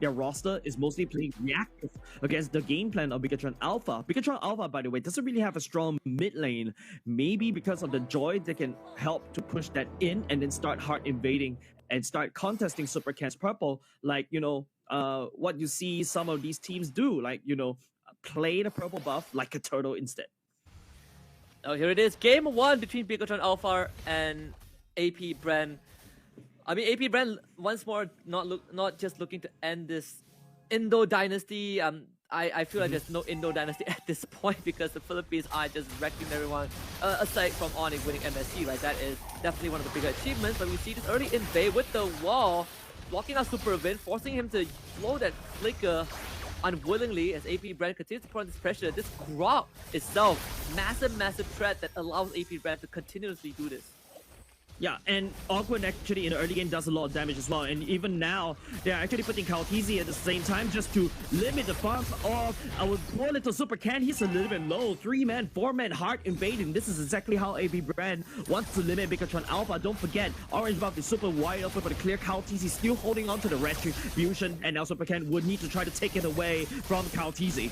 their roster is mostly playing reactive against the game plan of Bigatron Alpha. Bigatron Alpha, by the way, doesn't really have a strong mid lane. Maybe because of the Joy, they can help to push that in and then start hard invading and start contesting Super Can's purple, like, what you see some of these teams do, like, play the purple buff like a turtle instead. Oh, here it is. Game 1 between Bigatron Alpha and AP Bren. I mean, AP Bren once more not just looking to end this Indo dynasty. I feel like there's no Indo dynasty at this point because the Philippines are just wrecking everyone. Aside from Onyx winning MSC, right? That is definitely one of the bigger achievements. But we see this early invade with the wall, blocking out Super Vin, forcing him to blow that flicker unwillingly as AP Bren continues to put on this pressure. This Grok itself, massive threat that allows AP Bren to continuously do this. Yeah, and Awkward actually in the early game does a lot of damage as well, and even now they're actually putting Kaltizi at the same time just to limit the farm of our poor little Super Can. He's a little bit low, 3-man, 4-man hard invading. This is exactly how AP Bren wants to limit Bigatron Alpha. Don't forget, orange buff is super wide open for the clear. Kaltizi still holding on to the retribution, and now Super Can would need to try to take it away from Kaltizi.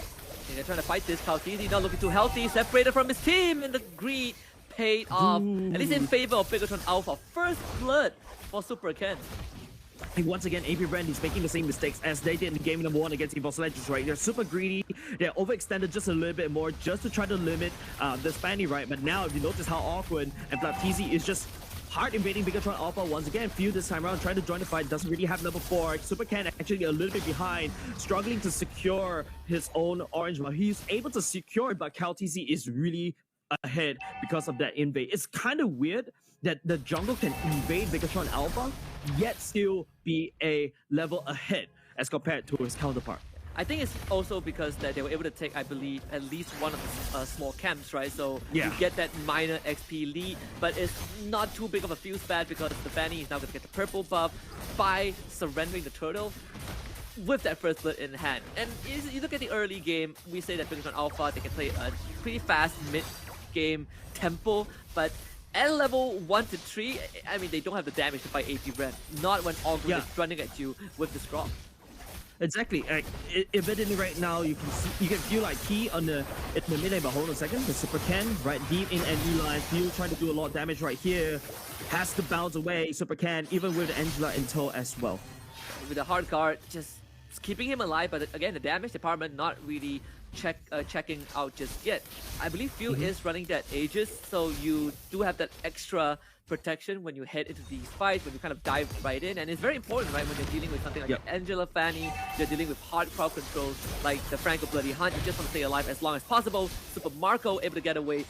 They're trying to fight this. Kaltizi not looking too healthy, separated from his team in the greed. Paid off, at least in favor of Bigatron Alpha. First blood for Super Ken. And once again, AP Brand is making the same mistakes as they did in game number 1 against Evolve Legends, right? They're super greedy. They're overextended just a little bit more just to try to limit this Fanny, right? But now, if you notice how Awkward and Flaptizi is just hard invading Bigatron Alpha once again. Few this time around, trying to join the fight, doesn't really have number 4. Super Can actually a little bit behind, struggling to secure his own orange buff. He's able to secure it, but Kaltizi is really ahead because of that invade. It's kind of weird that the jungle can invade Bigatron Alpha, yet still be a level ahead as compared to his counterpart. I think it's also because that they were able to take, I believe, at least one of the small camps, right? So you get that minor XP lead, but it's not too big of a fuse bad because the Fanny is now going to get the purple buff by surrendering the turtle with that first blood in hand. And you look at the early game, we say that Bigatron Alpha, they can play a pretty fast mid-game tempo, but at level 1 to 3, I mean, they don't have the damage to fight AP Bren. Not when Ogre is running at you with this drop. Exactly. Evidently right now, you can feel like Key in the mid lane, but hold on a second. The Super Can right deep in Angela, Feel trying to do a lot of damage right here. Has to bounce away. Super Can, even with Angela in tow as well. With the hard guard, just keeping him alive, but again, the damage department not really checking out just yet. I believe Feel is running that Aegis, so you do have that extra protection when you head into these fights, when you kind of dive right in, and it's very important, right, when you're dealing with something like Angela Fanny, you're dealing with hard crowd controls like the Franco Bloody Hunt, you just want to stay alive as long as possible. Super Marco able to get away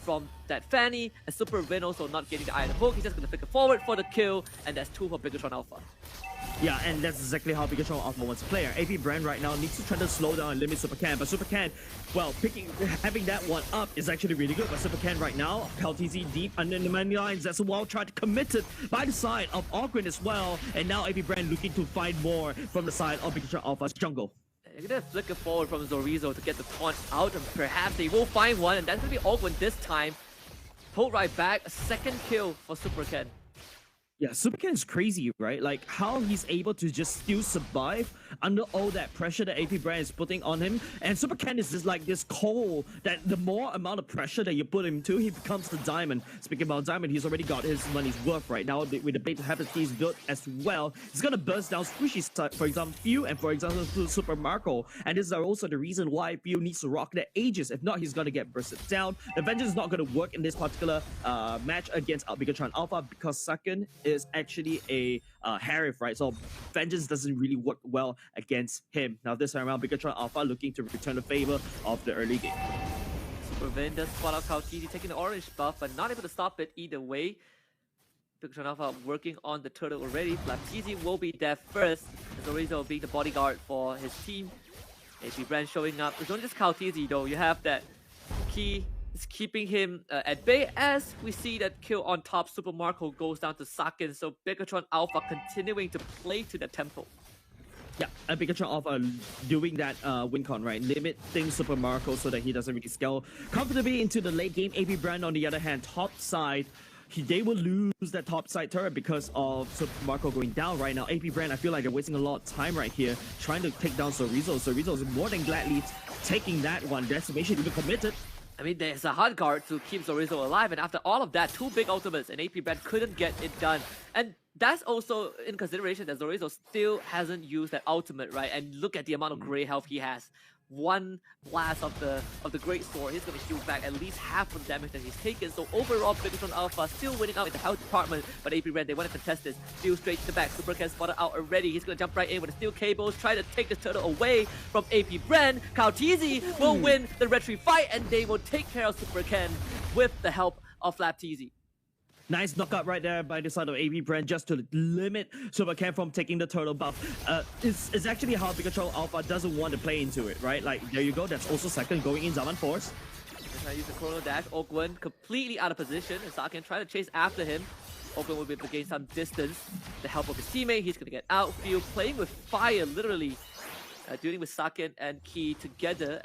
from that Fanny, and Super Vin also not getting the iron hook, he's just going to flicker forward for the kill, and that's 2 for Bigatron Alpha. Yeah, and that's exactly how Bigatron Alpha wants to play. AP Brand right now needs to try to slow down and limit Super Can, but Super Can, well, having that one up is actually really good, but Super Can right now, Kaltizi deep under the money lines, that's well tried to commit it by the side of Awkward as well, and now AP Brand looking to find more from the side of Bigatron Alpha's jungle. They're gonna flicker forward from Zorizo to get the taunt out, and perhaps they will find one, and that's gonna be Awkward this time. Pulled right back, a second kill for Super Ken. Yeah, Super Ken is crazy, right? Like, how he's able to just still survive under all that pressure that AP Brand is putting on him. And Super Ken is just like this coal that the more amount of pressure that you put him to, he becomes the diamond. Speaking about diamond, he's already got his money's worth right now with the Blade Hepatitis built as well. He's gonna burst down Squishy's side, for example, Few, and for example, Super Marco. And this is also the reason why Few needs to rock the Aegis. If not, he's gonna get bursted down. The Vengeance is not gonna work in this particular match against Bigatron Alpha because second is actually a Harif, right? So Vengeance doesn't really work well against him. Now this time around, Bigatron Alpha looking to return the favor of the early game. Super Vin does spot out Kaltizi taking the orange buff, but not able to stop it either way. Bigatron Alpha working on the turtle already. Flaptizi will be there first, as Orizo being the bodyguard for his team. AP Brand showing up. It's not just Kaltizi though, you have that Key is keeping him at bay as we see that kill on top. Super Marco goes down to Sakin, so Bigatron Alpha continuing to play to the tempo. Yeah, and Bigatron Alpha doing that win con, right? Limiting Super Marco so that he doesn't really scale comfortably into the late game. AP Brand on the other hand, top side, they will lose that top side turret because of Super Marco going down right now. AP Brand, I feel like they're wasting a lot of time right here trying to take down Sorizo. Sorizo is more than gladly taking that one. Decimation even committed. I mean, there's a hard guard to keep Zorizo alive, and after all of that, 2 big ultimates, and AP Brand couldn't get it done. And that's also in consideration that Zorizo still hasn't used that ultimate, right? And look at the amount of gray health he has. One blast of the Great Sword, he's going to heal back at least half of the damage that he's taken. So overall, Bigatron Alpha still winning out in the health department, but AP Red, they want to contest this. Steel straight to the back, Super Ken spotted out already. He's going to jump right in with the steel cables, try to take this turtle away from AP Bren. Kaotizi will win the retreat fight, and they will take care of Super Ken with the help of Flapteezy. Nice knockout right there by the side of AP Brand just to limit Super Ken from taking the turtle buff. It's actually how Bigatron Alpha doesn't want to play into it, right? Like, there you go. That's also second going in Zaman Force. Trying to use the Chrono Dash. Oakwen completely out of position. And Saken trying to chase after him. Oakwen will be able to gain some distance. The help of his teammate. He's going to get outfield. Playing with fire, literally. Dealing with Saken and Key together.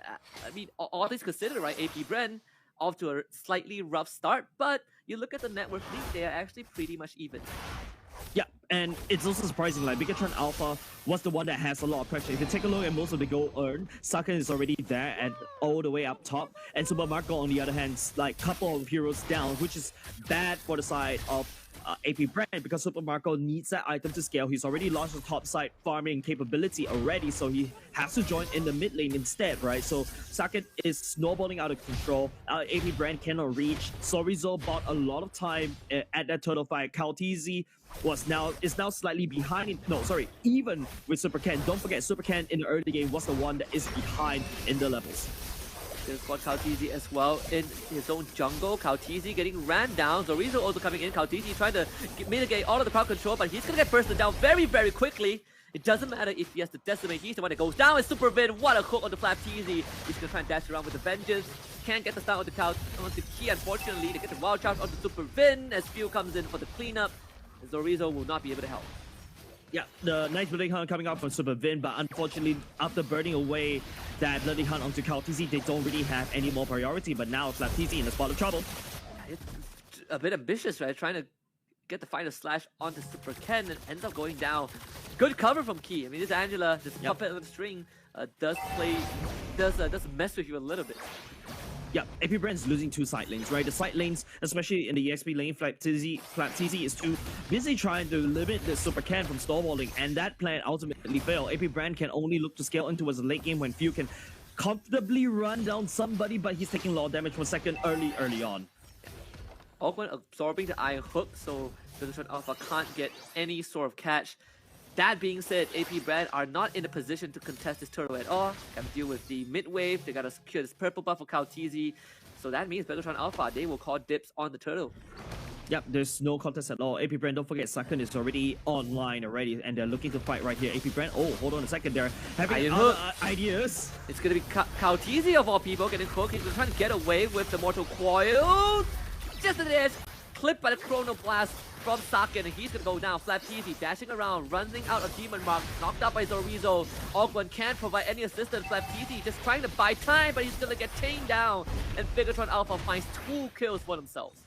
I mean, all things considered, right? AP Bren off to a slightly rough start, but you look at the network lead, they are actually pretty much even. Yeah, and it's also surprising, like, Bigatron Alpha was the one that has a lot of pressure. If you take a look at most of the gold earned, Saken is already there and all the way up top, and Super Marco, on the other hand, like, couple of heroes down, which is bad for the side of AP Brand because Super Marco needs that item to scale. He's already lost the top side farming capability already, so he has to join in the mid lane instead, right? So Saken is snowballing out of control. AP Brand cannot reach. Sorizo bought a lot of time at that turtle fight. Kaotizi is now slightly behind. No, sorry, even with Super Ken. Don't forget, Super Ken in the early game was the one that is behind in the levels. There's got Kaotizi as well in his own jungle. Kaotizi getting ran down. Zorizo also coming in. Kaotizi trying to mitigate all of the crowd control, but he's going to get bursted down very, very quickly. It doesn't matter if he has to decimate. He's the one that goes down. It's Super Vin. What a hook on the Flapteezy. He's going to try and dash around with the Vengeance. Can't get the stun onto Key, unfortunately. They get the Wild Charge onto Super Vin as Fuel comes in for the cleanup. Zorizo will not be able to help. Yeah, the nice Bloody Hunt coming out from Super Vin, but unfortunately, after burning away that Bloody Hunt onto Kaotizi, they don't really have any more priority, but now Flapteezy in a spot of trouble. It's a bit ambitious, right? Trying to get the final slash onto Super Ken and ends up going down. Good cover from Key. I mean, this Angela, this puppet on the string, does mess with you a little bit. Yeah, AP Brand's losing 2 side lanes, right? The side lanes, especially in the EXP lane, Flapteezy is too busy trying to limit the Super Ken from stalling, and that plan ultimately failed. AP Brand can only look to scale into a late game when Few can comfortably run down somebody, but he's taking a lot of damage from second early on. Oakland absorbing the Iron Hook, so Bigatron Alpha can't get any sort of catch. That being said, AP Brand are not in a position to contest this turtle at all. Gotta deal with the mid wave, they gotta secure this purple buff for Kaotizi. So that means Bigatron Alpha, they will call dips on the turtle. Yep, there's no contest at all. AP Brand, don't forget, Saken is already online already, and they're looking to fight right here. AP Brand, oh, hold on a second, they're having other ideas. It's gonna be Kaotizi of all people getting hooked. He's trying to get away with the Mortal Coil. Just at the edge, clipped by the Chrono Blast from Saken, and he's gonna go down. Flapteezy dashing around, running out of Demon Mark, knocked out by Zorizo. Oakland can't provide any assistance. Flapteezy just trying to buy time, but he's gonna get chained down. And Bigatron Alpha finds 2 kills for themselves.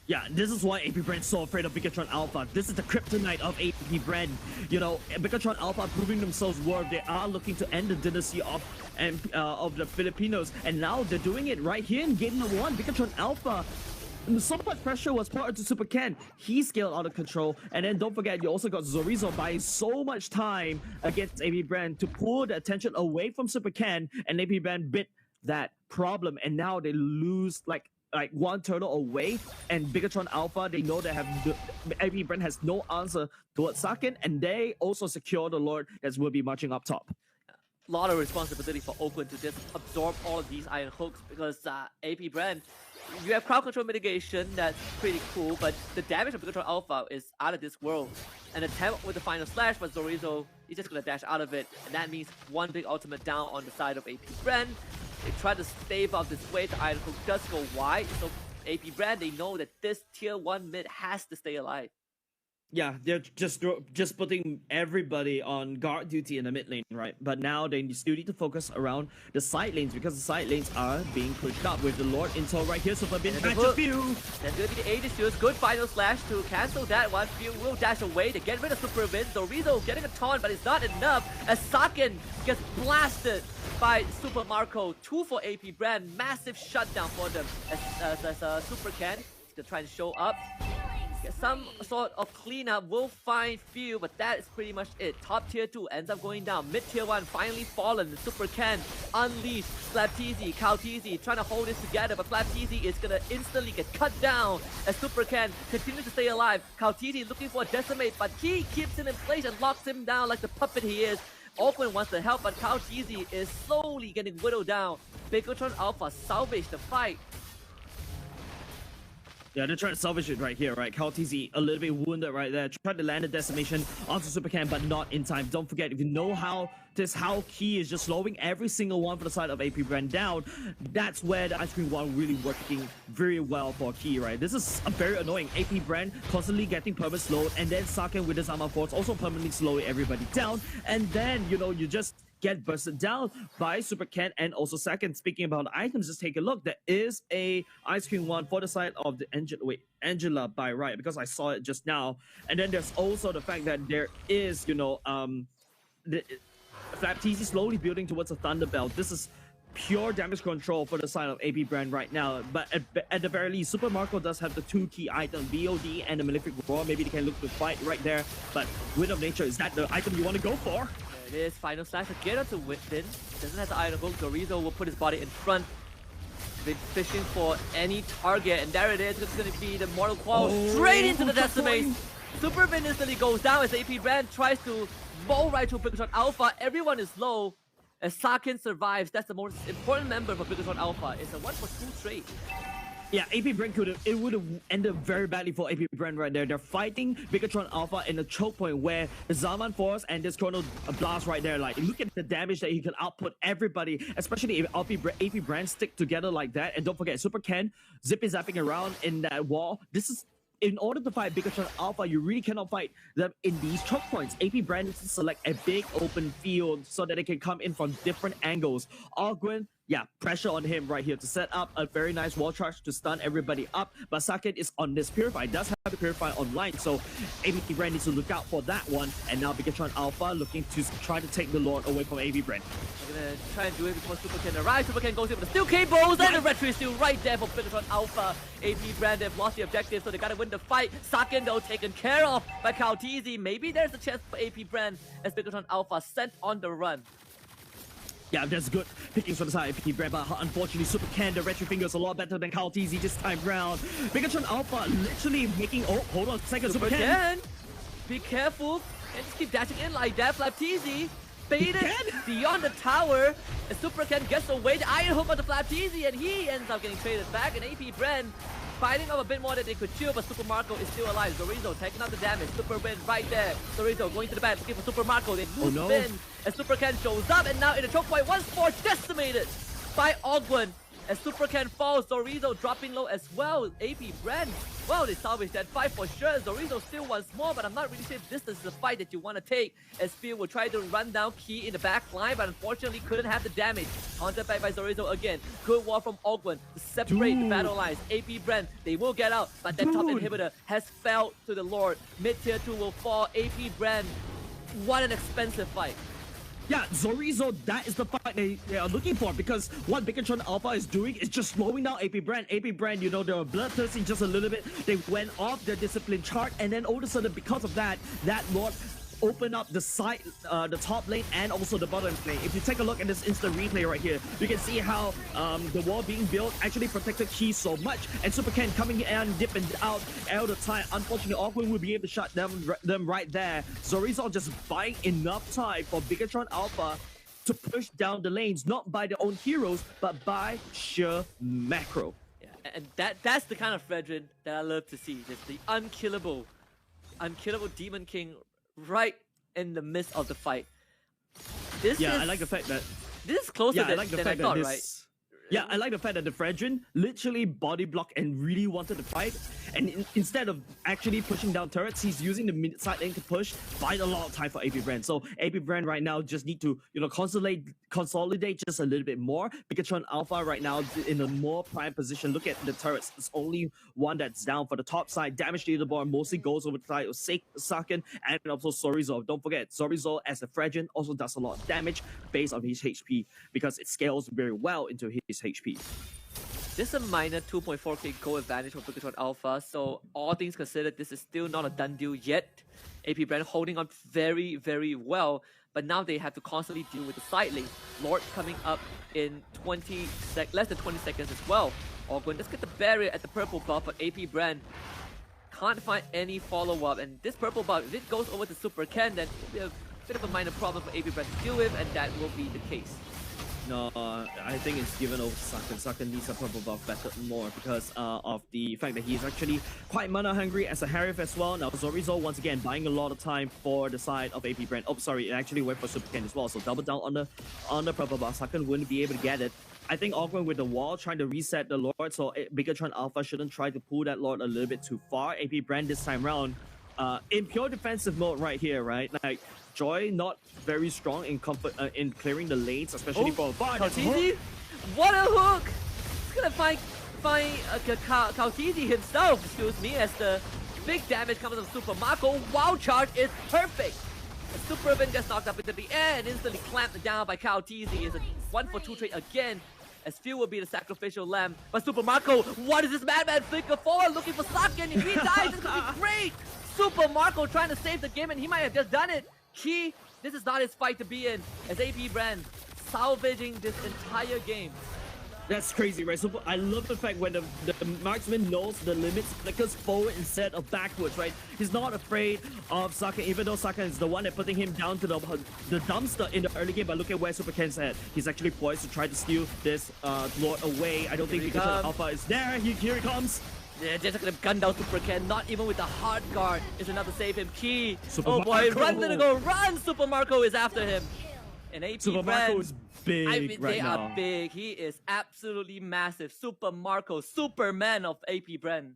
Yeah, this is why AP Brand's so afraid of Bigatron Alpha. This is the kryptonite of AP Brand. You know, Bigatron Alpha proving themselves worth. They are looking to end the dynasty of the Filipinos, and now they're doing it right here in game number 1. Bigatron Alpha. So much pressure was put into Super Ken. He scaled out of control. And then don't forget, you also got Zorizo buying so much time against AP Brand to pull the attention away from Super Ken. And AP Brand bit that problem. And now they lose like 1 turtle away. And Bigatron Alpha, they know they have AP Brand has no answer towards Saken. And they also secure the Lord that will be marching up top. A lot of responsibility for Oakland to just absorb all of these Iron Hooks because AP Brand, you have crowd control mitigation, that's pretty cool, but the damage of Bigatron Alpha is out of this world. An attempt with the final slash, but Zorizo, he's just gonna dash out of it, and that means 1 big ultimate down on the side of AP Brand. They try to stave off this way, the Iron Hook does go wide, so AP Brand, they know that this tier 1 mid has to stay alive. Yeah, they're just putting everybody on guard duty in the mid lane, right? But now they still need to focus around the side lanes because the side lanes are being pushed up with the Lord Intel right here. Super Bin catch a few. There's going to be the Aegis Shields. Good final slash to cancel that one. Few will dash away to get rid of Super Bin. Dorizo getting a taunt, but it's not enough as Saken gets blasted by Super Marco. 2 for AP Bren. Massive shutdown for them as Super Ken is going to try and show up. Get some sort of cleanup, will find few, but that is pretty much it. Top tier 2 ends up going down. Mid tier 1 finally fallen. The Super Ken unleashed. Flapteezy, Calteezy trying to hold this together, but Flapteezy is gonna instantly get cut down as Super Ken continues to stay alive. Calteezy looking for a decimate, but he keeps him in place and locks him down like the puppet he is. Oakland wants to help, but Calteezy is slowly getting whittled down. Bigotron Alpha salvage the fight. Yeah, they're trying to salvage it right here, right? Calteezy a little bit wounded right there. Tried to land a decimation onto Super Ken, but not in time. Don't forget, if you know how Key is just slowing every single one for the side of AP Bren down, that's where the Ice Cream One really working very well for Key, right? This is a very annoying. AP Bren constantly getting permanent slowed, and then Saken with his armor force also permanently slowing everybody down, and then, you know, you just get bursted down by Super Ken and also Second. Speaking about items, just take a look. There is a Ice Cream One for the side of the Angela by right, because I saw it just now. And then there's also the fact that there is, you know, the Flapteezy slowly building towards a Thunderbelt. This is pure damage control for the side of AP Brand right now, but at the very least, Super Marco does have the 2 key items, VOD and the Malefic Roar. Maybe they can look to fight right there, but Wind of Nature, is that the item you want to go for? It is final slash again onto Whitbin. Doesn't have the item hook. Dorizo will put his body in front. Been fishing for any target, and there it is. It's going to be the Mortal Coil straight into the Decimate. Super Bin instantly goes down as AP Brand tries to bowl right to Bigotron Alpha. Everyone is low as Saken survives. That's the most important member for Bigotron Alpha. It's a 1-for-2 trade. Yeah, AP Brand would have ended very badly for AP Brand right there. They're fighting Bigotron Alpha in a choke point where the Zaman Force and this Chrono Blast right there, like, look at the damage that he can output everybody, especially if AP Brand stick together like that. And don't forget, Super Ken zipping around in that wall. This is, in order to fight Bigotron Alpha, you really cannot fight them in these choke points. AP Brand needs to select a big open field so that they can come in from different angles. Ogwen, yeah, pressure on him right here to set up a very nice wall charge to stun everybody up. But Saket is on this Purify, does have the Purify online, so AP Brand needs to look out for that one. And now Bigotron Alpha looking to try to take the Lord away from AP Brand. They're gonna try and do it before Super Ken arrives. Super Ken goes in with the steel cables, and the retro is still right there for Bigotron Alpha. AP Brand, they've lost the objective, so they gotta win the fight. Saken, though, taken care of by Calteezy. Maybe there's a chance for AP Brand as Bigotron Alpha sent on the run. Yeah, that's good pickings from the side of AP Brand, but unfortunately Super Ken, the retro finger is a lot better than Calteezy this time round. Bigotron Alpha literally making, oh, hold on a second, Super Ken. Be careful, and just keep dashing in like that. Flapteezy baited beyond the tower, and Super Ken gets away. The iron hook on the Flapteezy, and he ends up getting traded back, and AP Brand fighting off a bit more than they could chew, but Super Marco is still alive. Dorizo taking out the damage. Super Bin right there. Dorizo going to the back looking for Super Marco. They lose Bin as Super Ken shows up, and now in the choke point, once more decimated by Ogwen. As Super Ken falls, Dorizo dropping low as well. AP Brand, well, they salvaged that fight for sure. Dorizo still wants more, but I'm not really sure if this is the fight that you want to take. As Phil will try to run down Key in the back line, but unfortunately couldn't have the damage. Countered back by Dorizo again. Good wall from Ogwen to separate the battle lines. AP Brand, they will get out, but that top inhibitor has fell to the Lord. Mid tier 2 will fall. AP Brand, what an expensive fight. Yeah, Zorizo, that is the fight they are looking for, because what Bigotron Alpha is doing is just slowing down AP Brand. AP Brand, you know, they were bloodthirsty just a little bit. They went off their discipline chart, and then all of a sudden, because of that, that Lord open up the side, the top lane and also the bottom lane. If you take a look at this instant replay right here, you can see how the wall being built actually protected Key so much, and Super Ken coming in and dipping out all the time. Unfortunately, Ogwen will be able to shut them right there. Zorizo just buying enough time for Bigotron Alpha to push down the lanes, not by their own heroes, but by sheer macro. Yeah, and that's the kind of Fredrin that I love to see. It's the unkillable Demon King right in the midst of the fight. I like the fact that this is closer than I thought, right? Yeah, I like the fact that the Fredrin literally body blocked and really wanted to fight. And instead of actually pushing down turrets, he's using the mid side lane to push, fight a lot of time for AP Bren. So AP Bren right now just need to, consolidate just a little bit more. Pikachu Alpha right now in a more prime position. Look at the turrets. There's only one that's down for the top side. Damage to the board mostly goes over the side of Saken and also Sorizo. Don't forget, Sorizo as a Fredrin also does a lot of damage based on his HP because it scales very well into his HP. Just a minor 2.4k goal advantage for Pikachu Alpha, so all things considered, this is still not a done deal yet. AP Brand holding on very, very well, but now they have to constantly deal with the side lane. Lord coming up in less than 20 seconds as well. Ogwen, let's get the barrier at the purple buff, but AP Brand can't find any follow-up, and this purple buff, if it goes over to Super Ken, then it'll be a bit of a minor problem for AP Brand to deal with, and that will be the case. No, I think it's given over to Saken. Saken needs a purple buff better more because of the fact that he's actually quite mana hungry as a Harif as well. Now Zorizo once again buying a lot of time for the side of AP Brand. Oh, sorry, it actually went for Super Ken as well. So double down on the purple buff. Saken wouldn't be able to get it. I think Ogwen with the wall trying to reset the Lord, so Bigatron Alpha shouldn't try to pull that Lord a little bit too far. AP Brand this time round, in pure defensive mode right here, right? Like Joy not very strong in in clearing the lanes, especially for Kautizi? What a hook! He's gonna find Kautizi himself, excuse me, as the big damage comes from Super Marco. Wild charge is perfect! The Super Vin gets knocked up into the air and instantly clamped down by Kautizi. It's a 1-for-2 trade again, as Phil will be the sacrificial lamb. But Super Marco, what is this madman flicker for? Looking for Saken. If he dies, it's gonna be great! Super Marco trying to save the game, and he might have just done it. Key, this is not his fight to be in, as AP Brand salvaging this entire game. That's crazy, right? So I love the fact when the marksman knows the limits, flickers forward instead of backwards, right? He's not afraid of Saken, even though Saken is the one that putting him down to the dumpster in the early game. But look at where Super Ken's at. He's actually poised to try to steal this Lord away. I don't think Pikachu Alpha is there. Here he comes. Yeah, just gonna gun down Super Ken, not even with the hard guard is enough to save him. Key. Super boy, run, little go, run! Super Marco is after him. And AP Super Marco is big right they now. Are big. He is absolutely massive. Super Marco, Superman of AP Bren.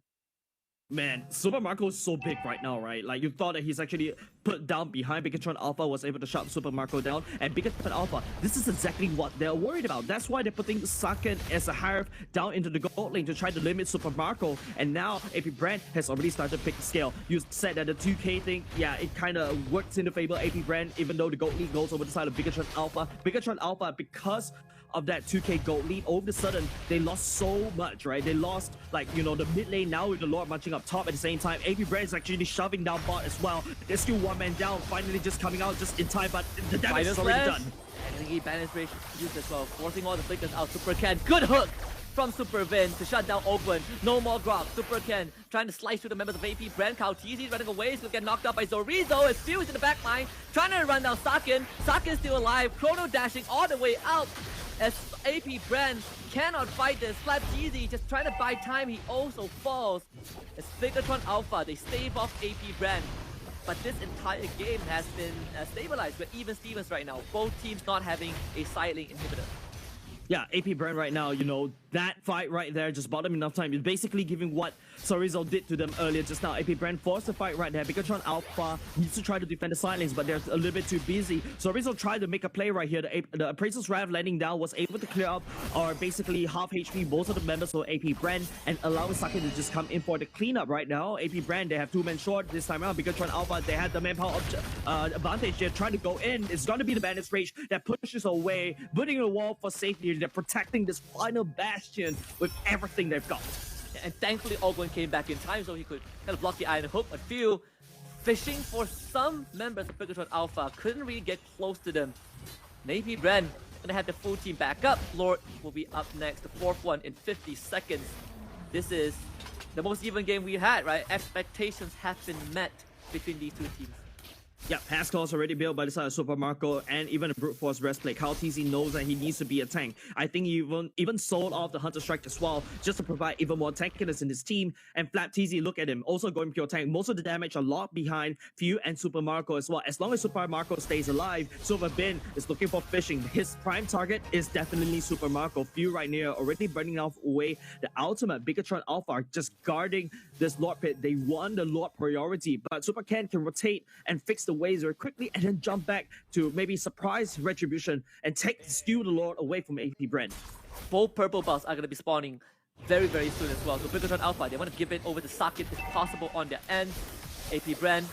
Man, Super Marco is so big right now, right? Like, you thought that he's actually put down behind Bigatron Alpha, was able to shut Super Marco down, and Bigatron Alpha, this is exactly what they're worried about. That's why they're putting Saken as a Harif down into the gold lane to try to limit Super Marco, and now AP Brand has already started to pick the scale. You said that the 2K thing, yeah, it kind of works in the favor of AP Brand, even though the gold lead goes over the side of Bigatron Alpha. Bigatron Alpha, because of that 2K gold lead, all of a sudden they lost so much, right? They lost, like, the mid lane now with the Lord marching up top at the same time. AP Brand is actually shoving down bot as well. There's still one man down, finally just coming out just in time, but the damage is already done. I think he banished Rage used as well, forcing all the flickers out. Super Ken, good hook from Super Vin to shut down Ogwen. No more grab. Super Ken trying to slice through the members of AP Brand. Kautizi running away. He's going to get knocked out by Zorizo. It's Fuse in the back line, trying to run down Saken. Saken's still alive. Chrono dashing all the way out as AP Brand cannot fight this. Flapjeezy just trying to buy time. He also falls. As Bigatron Alpha, they stave off AP Brand. But this entire game has been stabilized. We're even Stevens right now. Both teams not having a side lane inhibitor. Yeah, AP Brand right now, that fight right there just bought them enough time. It's basically giving what Sorizo did to them earlier just now. AP Brand forced the fight right there. Bigatron Alpha needs to try to defend the side lanes, but they're a little bit too busy. Sorizo tried to make a play right here. The Appraiser's Wrath landing down was able to clear up, or basically half HP most of the members of AP Brand and allowing Saken to just come in for the cleanup right now. AP Brand, they have 2 men short this time around. Bigatron Alpha, they had the manpower advantage. They're trying to go in. It's going to be the Bandit's Rage that pushes away, putting a wall for safety. They're protecting this final bastion with everything they've got. And thankfully Ogwen came back in time so he could kind of block the iron hook, but Phil fishing for some members of Bigatron Alpha, couldn't really get close to them. Maybe Bren gonna have the full team back up. Lord will be up next, the 4th one in 50 seconds. This is the most even game we had, right? Expectations have been met between these two teams. Yeah, pass clause already built by the side of Super Marco and even a brute force rest play. Kyle TZ knows that he needs to be a tank. I think he even sold off the Hunter Strike as well, just to provide even more tankiness in his team. And Flap TZ, look at him, also going pure tank. Most of the damage are locked behind Few and Super Marco as well. As long as Super Marco stays alive, Super Bin is looking for fishing. His prime target is definitely Super Marco. Few right near already burning off away the ultimate. Bigatron Alpha just guarding this Lord Pit. They won the Lord priority, but Super Ken can rotate and fix the waves very quickly and then jump back to maybe surprise Retribution and steal the Lord away from AP Bren. Both purple buffs are going to be spawning very, very soon as well. So Bigatron Alpha, they want to give it over to Sakit if possible on their end. AP Bren,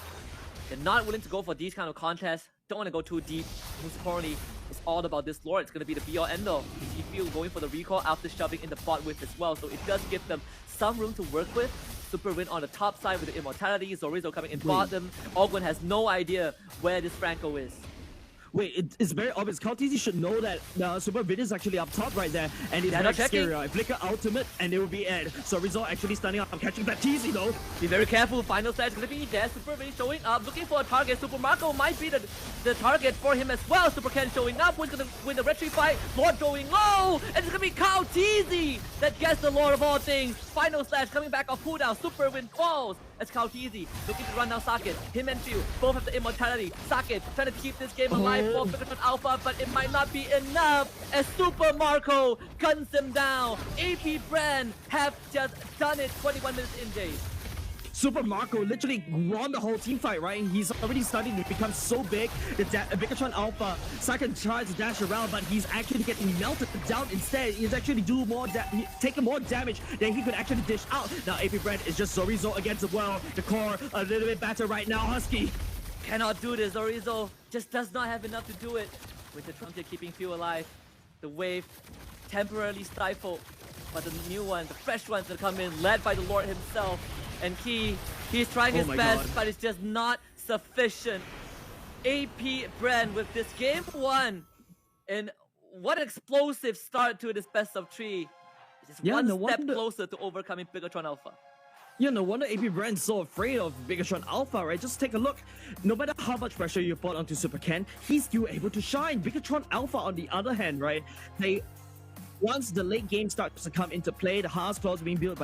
they're not willing to go for these kind of contests. Don't want to go too deep. Most importantly, it's all about this Lord. It's going to be the be-all end-all. You see Few going for the recall after shoving in the bot whip as well. So it does give them some room to work with. Super Win on the top side with the immortality. Zorizo coming in bottom. Ogwen has no idea where this Franco is. Wait, it's very obvious. Kyle TZ should know that Super Vid is actually up top right there, and it's not very checking. scary. Flicker ultimate, and it will be Ed. So Rizzo actually standing up. I'm catching that TZ though. Be very careful. Final stage going to be there. Super Vid showing up, looking for a target. Super Marco might be the target for him as well. Super Ken showing up. Who's going to win the retreat fight? Lord going low, and it's going to be Kyle TZ that gets the Lord of all things. Final slash coming back off cooldown. Super Win falls. It's Kyle TZ looking to run down Sakit. Him and Few both have the immortality. Sakit trying to keep this game alive for Bigatron Alpha, but it might not be enough as Super Marco guns him down. AP Bren have just done it 21 minutes in days. Super Marco literally won the whole team fight, right? He's already starting to become so big. The Bigatron Alpha, Sakan tries to dash around, but he's actually getting melted down instead. He's actually taking more damage than he could actually dish out. Now AP Bren is just Zorizo against the world. The core a little bit better right now. Husky cannot do this. Zorizo just does not have enough to do it. With the Trumpet keeping Few alive, the wave temporarily stifled, but the new one, the fresh ones that come in, led by the Lord himself. And he's trying his best, but it's just not sufficient. AP Bren with this game one, and what an explosive start to this best of 3. It's just one step closer to overcoming Bigatron Alpha. Yeah, no wonder AP Bren's so afraid of Bigatron Alpha, right? Just take a look. No matter how much pressure you put onto Super Ken, he's still able to shine. Bigatron Alpha, on the other hand, right? Once the late game starts to come into play, the Haas clause being built by